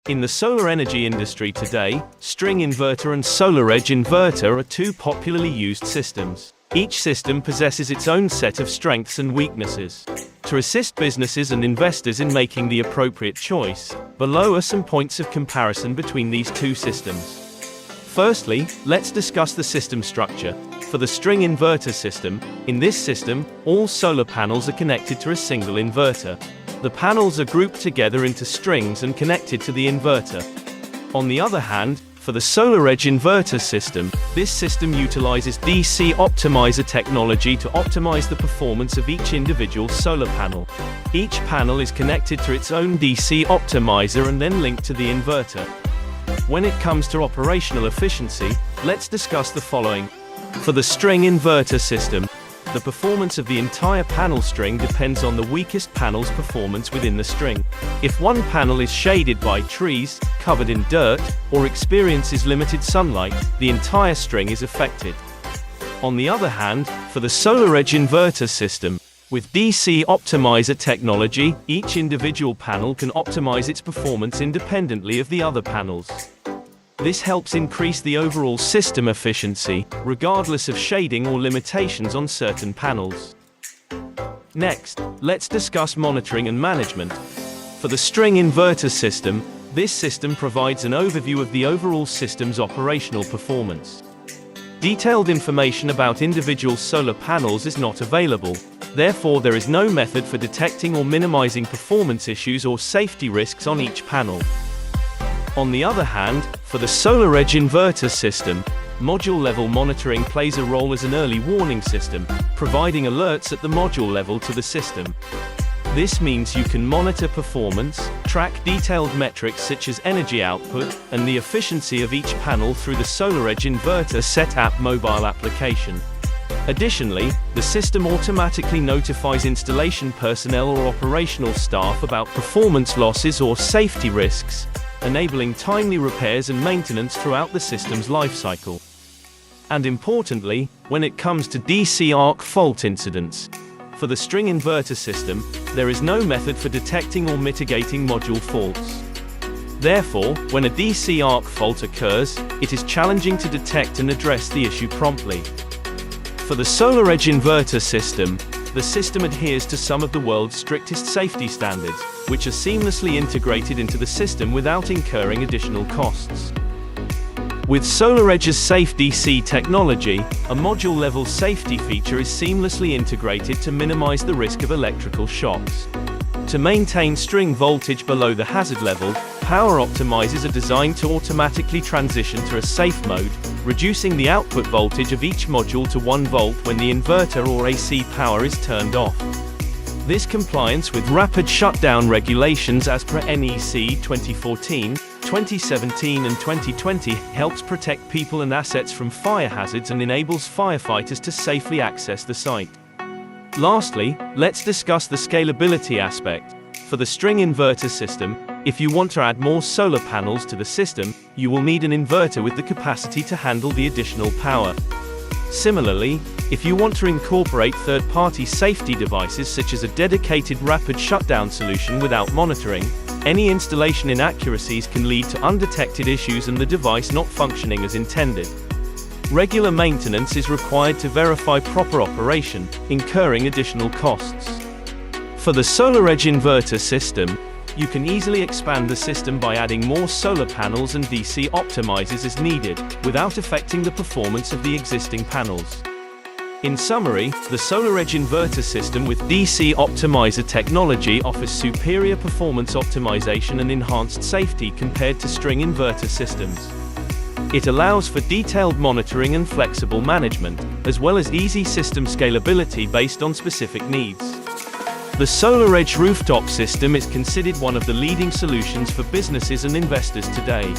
In the solar energy industry today, String Inverter and SolarEdge Inverter are two popularly used systems. Each system possesses its own set of strengths and weaknesses. To assist businesses and investors in making the appropriate choice, below are some points of comparison between these two systems. Firstly, let's discuss the system structure. For the String Inverter system, in this system, all solar panels are connected to a single inverter. The panels are grouped together into strings and connected to the inverter. On the other hand, for the SolarEdge Inverter system, this system utilizes DC optimizer technology to optimize the performance of each individual solar panel. Each panel is connected to its own DC optimizer and then linked to the inverter. When it comes to operational efficiency, let's discuss the following. For the String Inverter system, the performance of the entire panel string depends on the weakest panel's performance within the string. If one panel is shaded by trees, covered in dirt, or experiences limited sunlight, the entire string is affected. On the other hand, for the SolarEdge Inverter system, with DC optimizer technology, each individual panel can optimize its performance independently of the other panels. This helps increase the overall system efficiency, regardless of shading or limitations on certain panels. Next, let's discuss monitoring and management. For the String Inverter system, this system provides an overview of the overall system's operational performance. Detailed information about individual solar panels is not available. Therefore, there is no method for detecting or minimizing performance issues or safety risks on each panel. On the other hand, for the SolarEdge Inverter system, module-level monitoring plays a role as an early warning system, providing alerts at the module level to the system. This means you can monitor performance, track detailed metrics such as energy output, and the efficiency of each panel through the SolarEdge Inverter Set app mobile application. Additionally, the system automatically notifies installation personnel or operational staff about performance losses or safety risks, enabling timely repairs and maintenance throughout the system's lifecycle. And importantly, when it comes to DC arc fault incidents, for the String Inverter system, there is no method for detecting or mitigating module faults. Therefore, when a DC arc fault occurs, it is challenging to detect and address the issue promptly. For the SolarEdge Inverter system, the system adheres to some of the world's strictest safety standards, which are seamlessly integrated into the system without incurring additional costs. With SolarEdge's SafeDC technology, a module-level safety feature is seamlessly integrated to minimize the risk of electrical shocks. To maintain string voltage below the hazard level, power optimizers are designed to automatically transition to a safe mode, reducing the output voltage of each module to 1 volt when the inverter or AC power is turned off. This compliance with rapid shutdown regulations as per NEC 2014, 2017 and 2020 helps protect people and assets from fire hazards and enables firefighters to safely access the site. Lastly, let's discuss the scalability aspect. For the String Inverter system, if you want to add more solar panels to the system, you will need an inverter with the capacity to handle the additional power. Similarly, if you want to incorporate third-party safety devices such as a dedicated rapid shutdown solution without monitoring, any installation inaccuracies can lead to undetected issues and the device not functioning as intended. Regular maintenance is required to verify proper operation, incurring additional costs. For the SolarEdge Inverter system, you can easily expand the system by adding more solar panels and DC optimizers as needed, without affecting the performance of the existing panels. In summary, the SolarEdge Inverter system with DC optimizer technology offers superior performance optimization and enhanced safety compared to String Inverter systems. It allows for detailed monitoring and flexible management, as well as easy system scalability based on specific needs. The SolarEdge Rooftop system is considered one of the leading solutions for businesses and investors today.